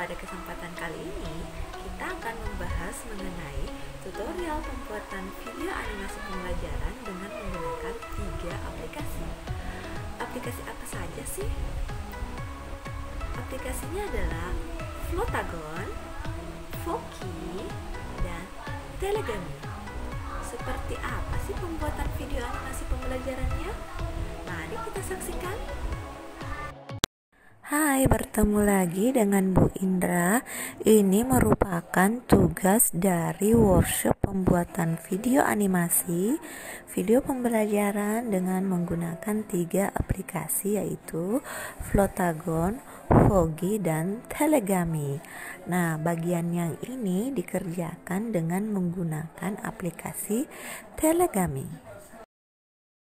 pada kesempatan kali ini, kita akan membahas mengenai tutorial pembuatan video animasi pembelajaran dengan menggunakan 3 aplikasi. Aplikasi apa saja sih? Aplikasinya adalah Flotagon, Voki, dan Telegami. Seperti apa sih pembuatan video animasi pembelajarannya? Mari kita saksikan. Hai, bertemu lagi dengan Bu Indra. Ini merupakan tugas dari workshop pembuatan video animasi, video pembelajaran dengan menggunakan 3 aplikasi, yaitu Flotagon, Vogi, dan Telegami. Nah, bagian yang ini dikerjakan dengan menggunakan aplikasi Telegami.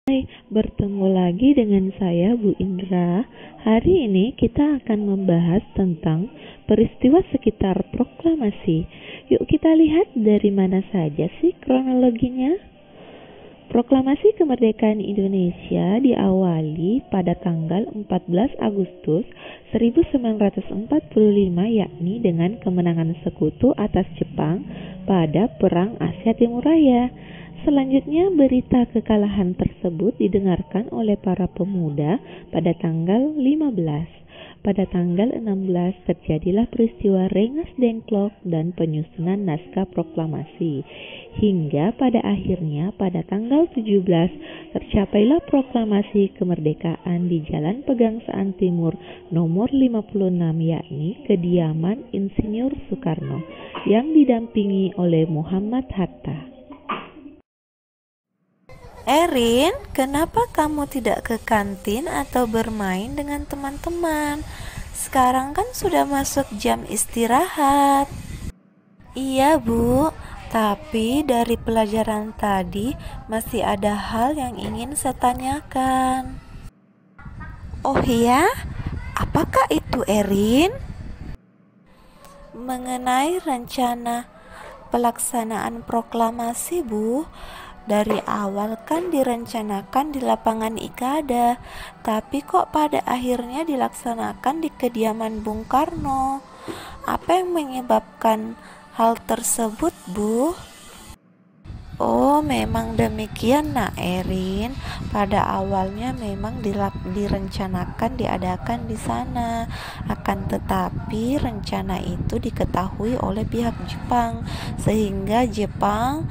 Hai, bertemu lagi dengan saya Bu Indra. Hari ini kita akan membahas tentang peristiwa sekitar proklamasi. Yuk kita lihat dari mana saja sih kronologinya. Proklamasi kemerdekaan Indonesia diawali pada tanggal 14 Agustus 1945, yakni dengan kemenangan sekutu atas Jepang pada Perang Asia Timur Raya. Selanjutnya, berita kekalahan tersebut didengarkan oleh para pemuda pada tanggal 15. Pada tanggal 16 terjadilah peristiwa Rengas Dengklok dan penyusunan naskah proklamasi. Hingga pada akhirnya pada tanggal 17 tercapailah proklamasi kemerdekaan di Jalan Pegangsaan Timur nomor 56, yakni kediaman Insinyur Soekarno yang didampingi oleh Muhammad Hatta. Erin, kenapa kamu tidak ke kantin atau bermain dengan teman-teman? Sekarang kan sudah masuk jam istirahat. Iya, Bu, tapi dari pelajaran tadi masih ada hal yang ingin saya tanyakan. Oh iya? Apakah itu, Erin? Mengenai rencana pelaksanaan proklamasi, Bu. Dari awal kan direncanakan di lapangan Ikada, tapi kok pada akhirnya dilaksanakan di kediaman Bung Karno. Apa yang menyebabkan hal tersebut, Bu? Oh, memang demikian, Nak Erin. Pada awalnya memang direncanakan diadakan di sana. Akan tetapi rencana itu diketahui oleh pihak Jepang, sehingga Jepang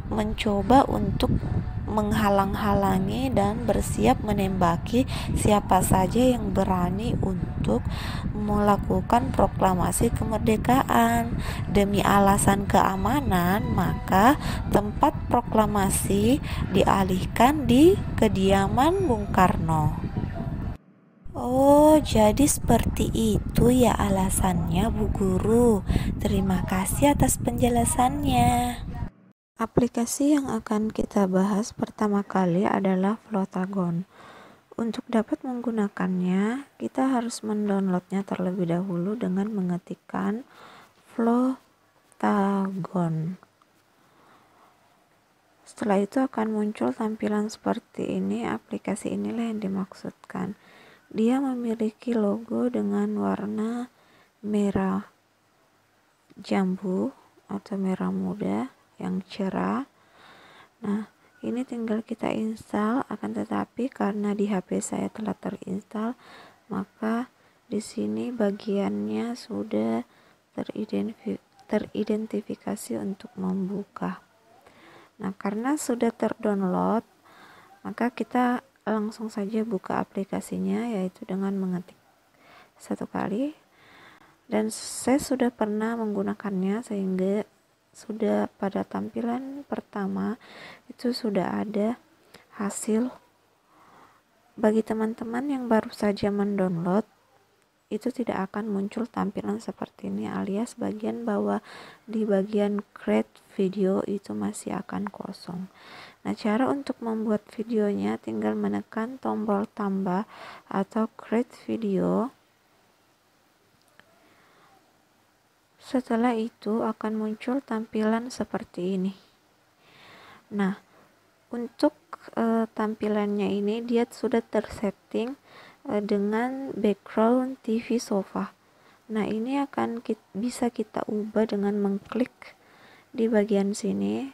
mencoba untuk menghalang-halangi dan bersiap menembaki siapa saja yang berani untuk melakukan proklamasi kemerdekaan. Demi alasan keamanan, maka tempat proklamasi dialihkan di kediaman Bung Karno. Oh, jadi seperti itu ya alasannya, Bu Guru. Terima kasih atas penjelasannya. Aplikasi yang akan kita bahas pertama kali adalah Flotagon. Untuk dapat menggunakannya, kita harus mendownloadnya terlebih dahulu dengan mengetikkan Flotagon. Setelah itu akan muncul tampilan seperti ini. Aplikasi inilah yang dimaksudkan. Dia memiliki logo dengan warna merah jambu atau merah muda yang cerah. Nah, ini tinggal kita install, akan tetapi karena di HP saya telah terinstall, maka di sini bagiannya sudah teridentifikasi untuk membuka. Nah, karena sudah terdownload, maka kita langsung saja buka aplikasinya, yaitu dengan mengetik satu kali. Dan saya sudah pernah menggunakannya, sehingga sudah pada tampilan pertama itu sudah ada hasil. Bagi teman-teman yang baru saja mendownload, itu tidak akan muncul tampilan seperti ini, alias bagian bawah di bagian create video itu masih akan kosong. Nah, cara untuk membuat videonya tinggal menekan tombol tambah atau create video. Setelah itu akan muncul tampilan seperti ini. Nah, untuk tampilannya ini dia sudah tersetting dengan background TV sofa. Nah, ini akan bisa kita ubah dengan mengklik di bagian sini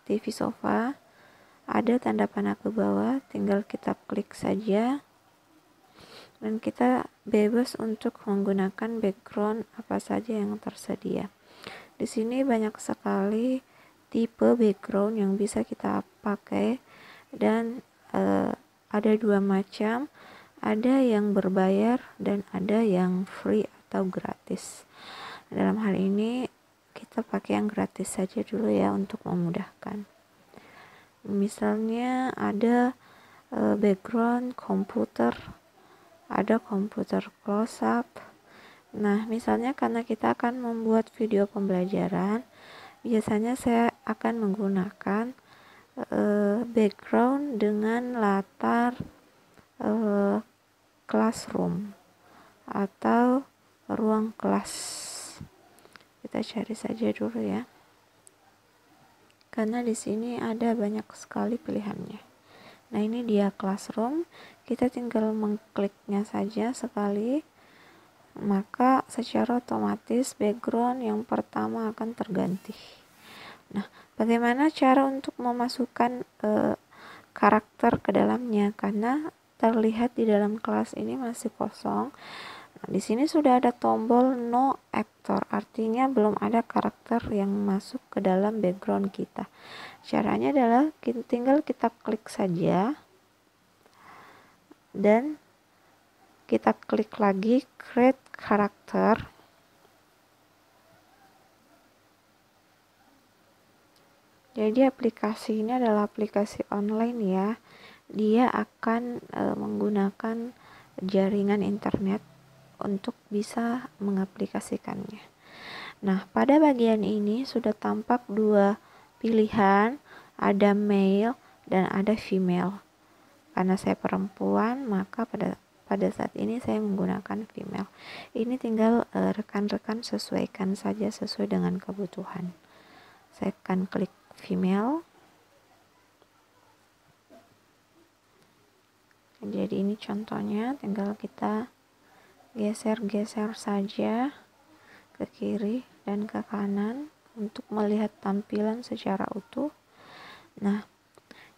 TV sofa, ada tanda panah ke bawah, tinggal kita klik saja dan kita bebas untuk menggunakan background apa saja yang tersedia. Di sini banyak sekali tipe background yang bisa kita pakai dan ada dua macam, ada yang berbayar dan ada yang free atau gratis. Dalam hal ini kita pakai yang gratis saja dulu ya untuk memudahkan. Misalnya ada background komputer, ada komputer close up. Nah, misalnya karena kita akan membuat video pembelajaran, biasanya saya akan menggunakan background dengan latar classroom atau ruang kelas. Kita cari saja dulu ya, karena di sini ada banyak sekali pilihannya. Nah, ini dia classroom, kita tinggal mengkliknya saja sekali, maka secara otomatis background yang pertama akan terganti. Nah, bagaimana cara untuk memasukkan karakter ke dalamnya? Karena terlihat di dalam kelas ini masih kosong. Nah, di sini sudah ada tombol no actor, artinya belum ada karakter yang masuk ke dalam background kita. Caranya adalah tinggal kita klik saja dan kita klik lagi create karakter. Jadi aplikasi ini adalah aplikasi online ya. Dia akan menggunakan jaringan internet untuk bisa mengaplikasikannya. Nah, pada bagian ini sudah tampak dua pilihan, ada male dan ada female. Karena saya perempuan, maka pada saat ini saya menggunakan female. Ini tinggal rekan-rekan sesuaikan saja sesuai dengan kebutuhan. Saya akan klik female. Jadi ini contohnya, tinggal kita geser-geser saja ke kiri dan ke kanan untuk melihat tampilan secara utuh. Nah,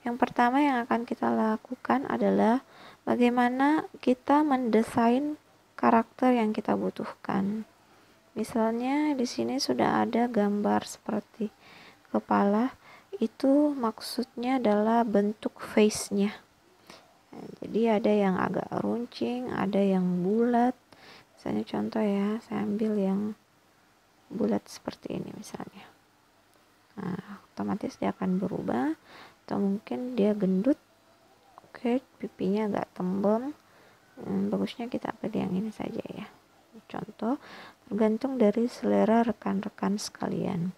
yang pertama yang akan kita lakukan adalah bagaimana kita mendesain karakter yang kita butuhkan. Misalnya di sini sudah ada gambar seperti kepala, itu maksudnya adalah bentuk face-nya. Nah, jadi ada yang agak runcing, ada yang bulat. Misalnya contoh ya, saya ambil yang bulat seperti ini misalnya. Nah, otomatis dia akan berubah, atau mungkin dia gendut. Oke, pipinya agak tembem. Bagusnya kita pilih yang ini saja ya. Contoh, tergantung dari selera rekan-rekan sekalian.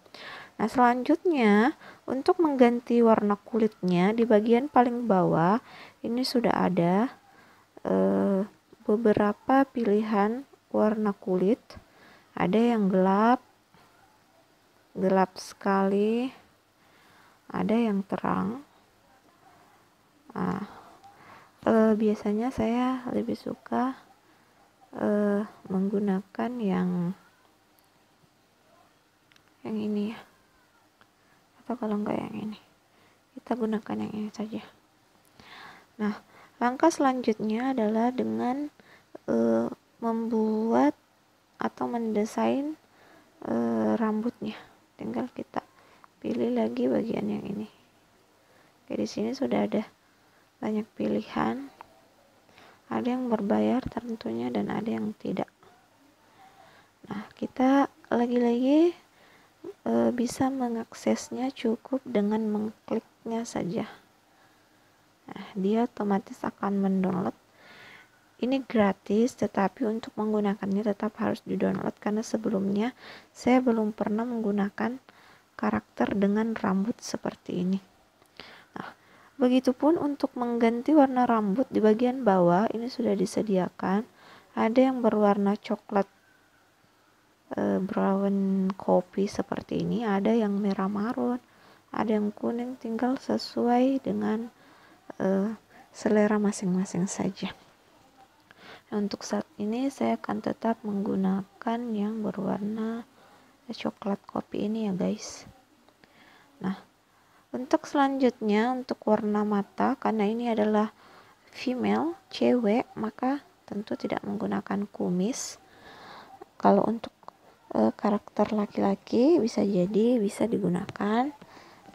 Nah, selanjutnya untuk mengganti warna kulitnya di bagian paling bawah ini sudah ada beberapa pilihan warna kulit. Ada yang gelap sekali, ada yang terang. Nah, biasanya saya lebih suka menggunakan yang ini ya, atau kalau enggak yang ini, kita gunakan yang ini saja. Nah, langkah selanjutnya adalah dengan membuat atau mendesain rambutnya. Tinggal kita pilih lagi bagian yang ini. Oke, di sini sudah ada banyak pilihan. Ada yang berbayar tentunya dan ada yang tidak. Nah, kita lagi-lagi bisa mengaksesnya cukup dengan mengkliknya saja. Nah, dia otomatis akan mendownload. Ini gratis, tetapi untuk menggunakannya tetap harus di-download karena sebelumnya saya belum pernah menggunakan karakter dengan rambut seperti ini. Nah, begitupun untuk mengganti warna rambut di bagian bawah ini sudah disediakan. Ada yang berwarna coklat brown kopi seperti ini, ada yang merah marun, ada yang kuning, tinggal sesuai dengan selera masing-masing saja. Untuk saat ini saya akan tetap menggunakan yang berwarna coklat kopi ini ya guys. Nah, untuk selanjutnya untuk warna mata, karena ini adalah female, cewek, maka tentu tidak menggunakan kumis. Kalau untuk karakter laki-laki bisa digunakan.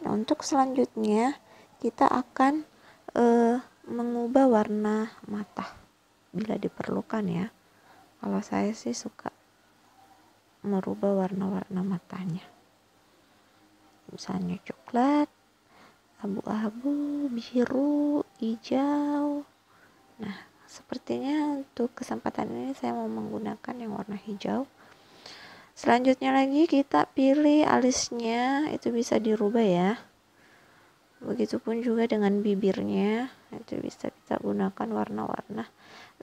Nah, untuk selanjutnya kita akan mengubah warna mata bila diperlukan ya. Kalau saya sih suka merubah warna-warna matanya, misalnya coklat, abu-abu, biru, hijau. Nah, sepertinya untuk kesempatan ini saya mau menggunakan yang warna hijau. Selanjutnya lagi kita pilih alisnya, itu bisa dirubah ya. Begitupun juga dengan bibirnya, itu bisa kita gunakan warna-warna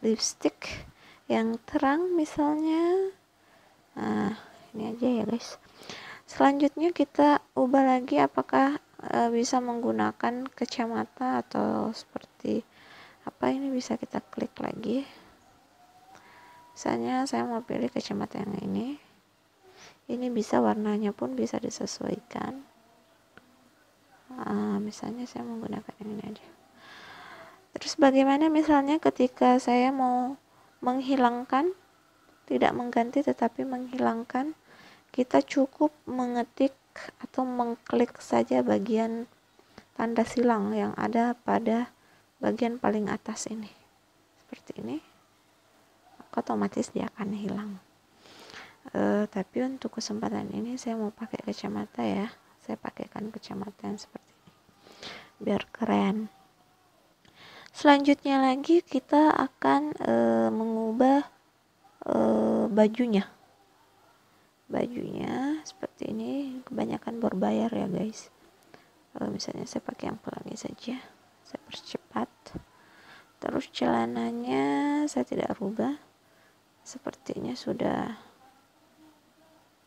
lipstick yang terang misalnya. Nah, ini aja ya guys. Selanjutnya kita ubah lagi apakah bisa menggunakan kacamata atau seperti apa, ini bisa kita klik lagi. Misalnya saya mau pilih kacamata yang ini bisa warnanya pun bisa disesuaikan. Misalnya saya menggunakan yang ini aja. Terus bagaimana misalnya ketika saya mau menghilangkan, tidak mengganti tetapi menghilangkan, kita cukup mengetik atau mengklik saja bagian tanda silang yang ada pada bagian paling atas ini, seperti ini, otomatis dia akan hilang. Tapi untuk kesempatan ini saya mau pakai kacamata ya, saya pakaikan kacamata yang seperti ini biar keren. Selanjutnya lagi kita akan mengubah bajunya seperti ini. Kebanyakan berbayar ya guys. Misalnya saya pakai yang pelangi saja, saya percepat. Terus celananya saya tidak rubah, sepertinya sudah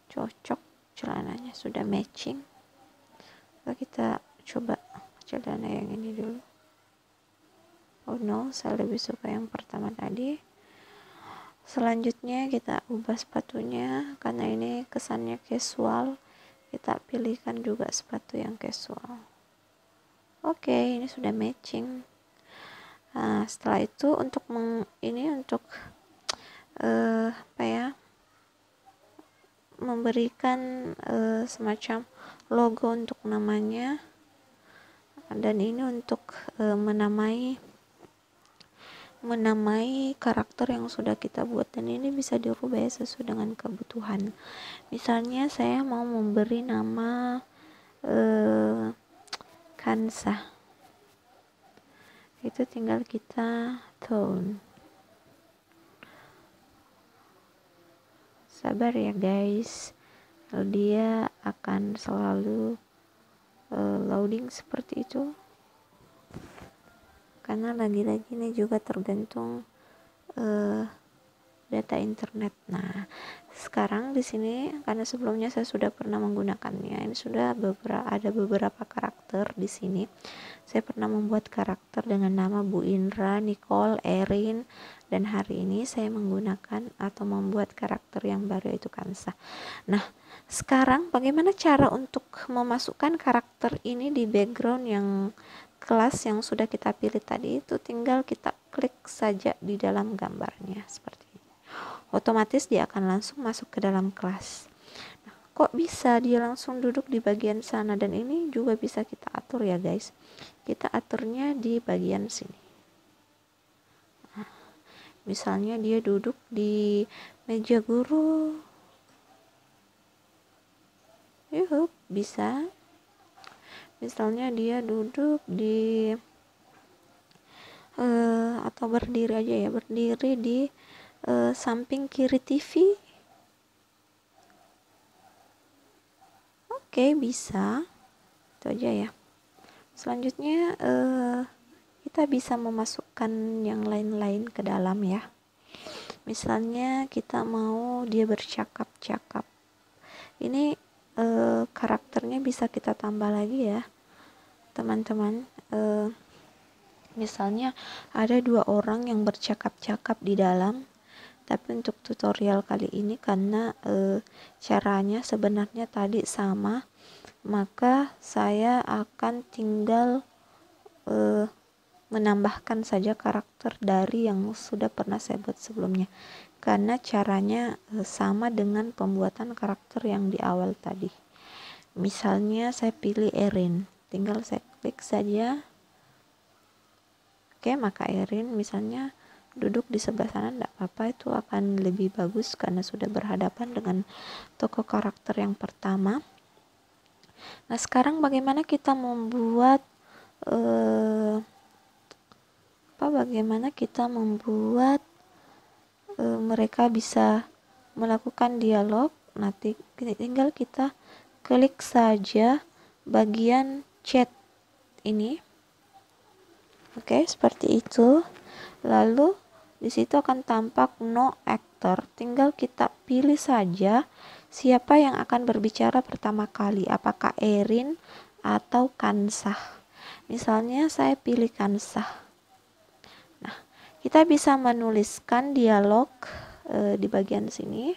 cocok, celananya sudah matching. Kita coba celana yang ini dulu. Oh no, saya lebih suka yang pertama tadi. Selanjutnya kita ubah sepatunya, karena ini kesannya casual, kita pilihkan juga sepatu yang casual. Oke, ini sudah matching. Nah, setelah itu untuk memberikan semacam logo untuk namanya, dan ini untuk menamai karakter yang sudah kita buat, dan ini bisa dirubah ya sesuai dengan kebutuhan. Misalnya saya mau memberi nama Kansa, itu tinggal kita tone. Sabar ya guys, dia akan selalu loading seperti itu, karena lagi-lagi ini juga tergantung data internet. Nah, sekarang di sini karena sebelumnya saya sudah pernah menggunakannya, ini sudah ada beberapa karakter di sini. Saya pernah membuat karakter dengan nama Bu Indra, Nicole, Erin, dan hari ini saya menggunakan atau membuat karakter yang baru, yaitu Kansa. Nah, sekarang bagaimana cara untuk memasukkan karakter ini di background yang kelas yang sudah kita pilih tadi? Itu tinggal kita klik saja di dalam gambarnya seperti ini. Otomatis dia akan langsung masuk ke dalam kelas. Nah, kok bisa dia langsung duduk di bagian sana, dan ini juga bisa kita atur ya guys. Kita aturnya di bagian sini. Nah, misalnya dia duduk di meja guru, bisa. Misalnya dia duduk di atau berdiri aja ya, berdiri di samping kiri TV. Oke, bisa. Itu aja ya. Selanjutnya kita bisa memasukkan yang lain-lain ke dalam ya. Misalnya kita mau dia bercakap-cakap. Ini karakternya bisa kita tambah lagi ya, teman-teman. Misalnya ada dua orang yang bercakap-cakap di dalam, tapi untuk tutorial kali ini karena caranya sebenarnya tadi sama, maka saya akan tinggal menambahkan saja karakter dari yang sudah pernah saya buat sebelumnya, karena caranya sama dengan pembuatan karakter yang di awal tadi. Misalnya saya pilih Erin, tinggal saya klik saja. Oke, maka Erin misalnya duduk di sebelah sana, tidak apa-apa, itu akan lebih bagus karena sudah berhadapan dengan tokoh karakter yang pertama. Nah, sekarang bagaimana kita membuat mereka bisa melakukan dialog. Nanti tinggal kita klik saja bagian chat ini. Oke, seperti itu. Lalu di situ akan tampak no actor. Tinggal kita pilih saja siapa yang akan berbicara pertama kali, apakah Erin atau Kansah. Misalnya saya pilih Kansah. Nah, kita bisa menuliskan dialog di bagian sini.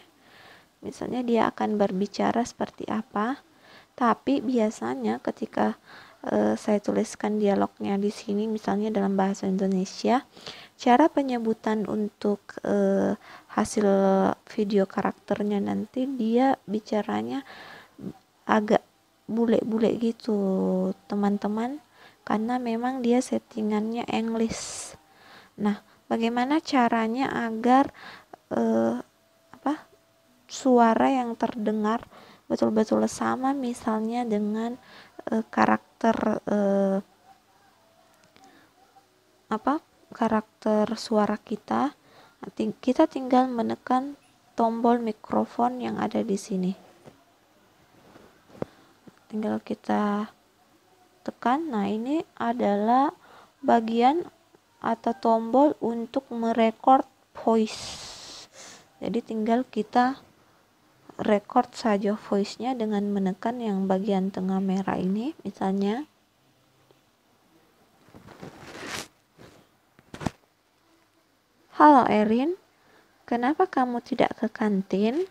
Misalnya dia akan berbicara seperti apa. Tapi biasanya ketika saya tuliskan dialognya di sini, misalnya dalam bahasa Indonesia, cara penyebutan untuk hasil video karakternya nanti dia bicaranya agak bule-bule gitu, teman-teman, karena memang dia settingannya English. Nah, bagaimana caranya agar suara yang terdengar betul-betul sama, misalnya dengan karakter suara kita. Kita tinggal menekan tombol mikrofon yang ada di sini. Tinggal kita tekan. Nah, ini adalah bagian atau tombol untuk merekord voice. Jadi tinggal kita record saja voice-nya dengan menekan yang bagian tengah merah ini, misalnya. Halo Erin, kenapa kamu tidak ke kantin?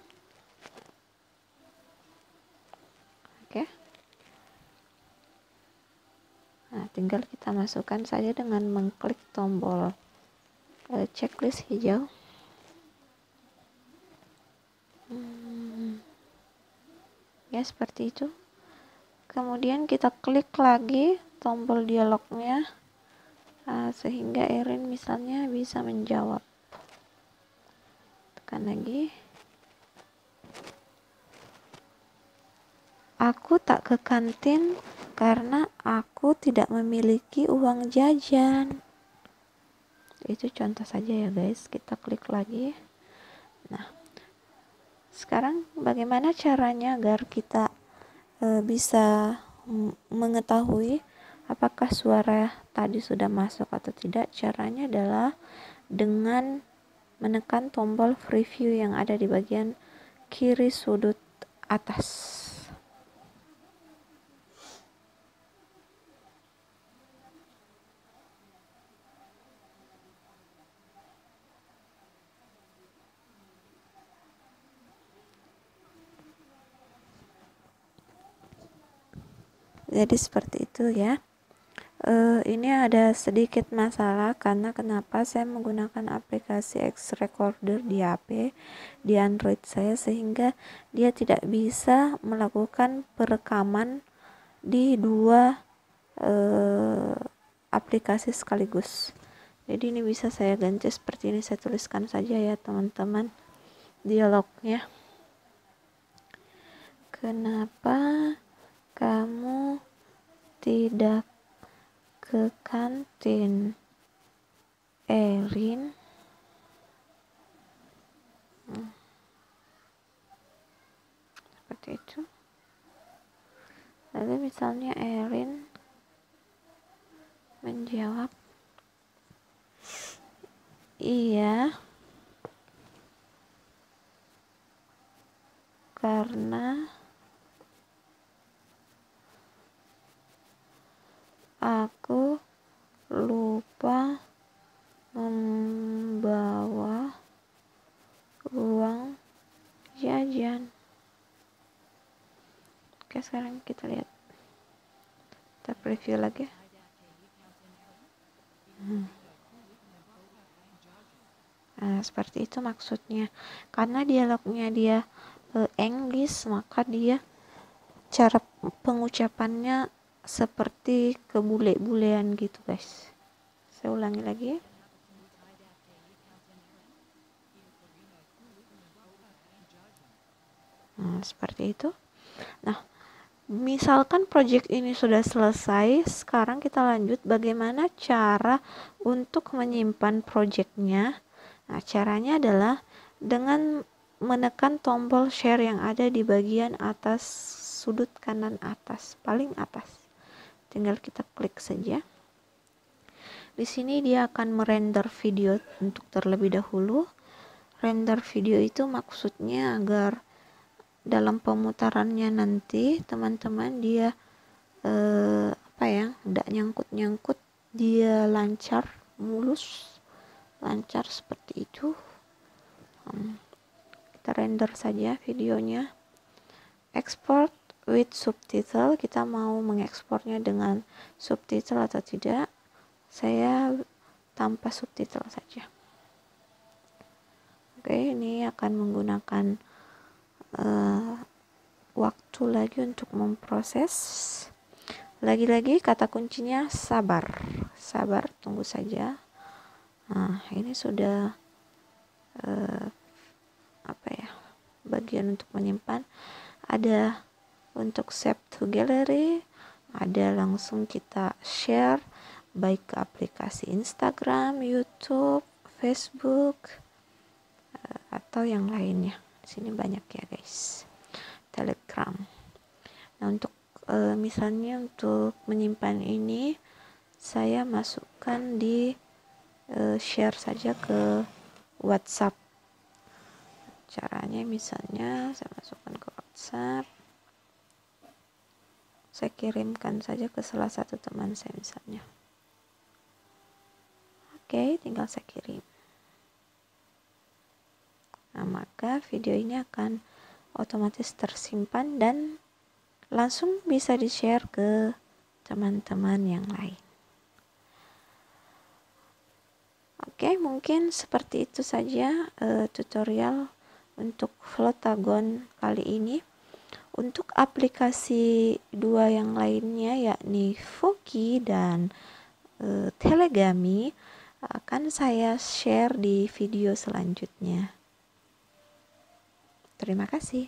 Oke. Nah, tinggal kita masukkan saja dengan mengklik tombol checklist hijau. Ya, seperti itu. Kemudian kita klik lagi tombol dialognya sehingga Erin misalnya bisa menjawab. Tekan lagi. Aku tak ke kantin karena aku tidak memiliki uang jajan. Itu contoh saja ya guys. Kita klik lagi. Nah, sekarang bagaimana caranya agar kita bisa mengetahui apakah suara tadi sudah masuk atau tidak? Caranya adalah dengan menekan tombol preview yang ada di bagian kiri sudut atas. Jadi seperti itu ya. Ini ada sedikit masalah karena kenapa saya menggunakan aplikasi X Recorder di HP, di Android saya, sehingga dia tidak bisa melakukan perekaman di dua aplikasi sekaligus. Jadi ini bisa saya ganti seperti ini, saya tuliskan saja ya teman-teman dialognya. Kenapa kamu tidak ke kantin, Erin? Seperti itu. Lalu misalnya Erin menjawab, iya, karena aku lupa Oke, sekarang kita lihat, kita preview lagi. Nah, seperti itu maksudnya. Karena dialognya dia English, maka dia cara pengucapannya seperti kebule-bulean gitu, guys. Saya ulangi lagi. Seperti itu. Nah, misalkan project ini sudah selesai, sekarang kita lanjut bagaimana cara untuk menyimpan projectnya. Nah, caranya adalah dengan menekan tombol share yang ada di bagian atas sudut kanan atas, paling atas. Tinggal kita klik saja. Di sini dia akan merender video untuk terlebih dahulu. Render video itu maksudnya agar dalam pemutarannya nanti teman-teman dia nggak nyangkut-nyangkut, dia lancar, mulus, lancar seperti itu. Kita render saja videonya. Export with subtitle, kita mau mengekspornya dengan subtitle atau tidak. Saya tanpa subtitle saja. Oke, ini akan menggunakan waktu lagi untuk memproses. Lagi-lagi kata kuncinya sabar. Sabar, tunggu saja. Nah, ini sudah bagian untuk menyimpan. Ada untuk save to gallery, ada langsung kita share baik ke aplikasi Instagram, YouTube, Facebook, atau yang lainnya. Di sini banyak ya guys. Telegram. Nah, untuk misalnya untuk menyimpan ini saya masukkan di share saja ke WhatsApp. Caranya misalnya saya masukkan ke WhatsApp, saya kirimkan saja ke salah satu teman saya misalnya. Oke, tinggal saya kirim. Nah, maka video ini akan otomatis tersimpan dan langsung bisa di-share ke teman-teman yang lain. Oke, mungkin seperti itu saja tutorial untuk Flotagon kali ini. Untuk aplikasi dua yang lainnya yakni Voki dan Telegami akan saya share di video selanjutnya. Terima kasih.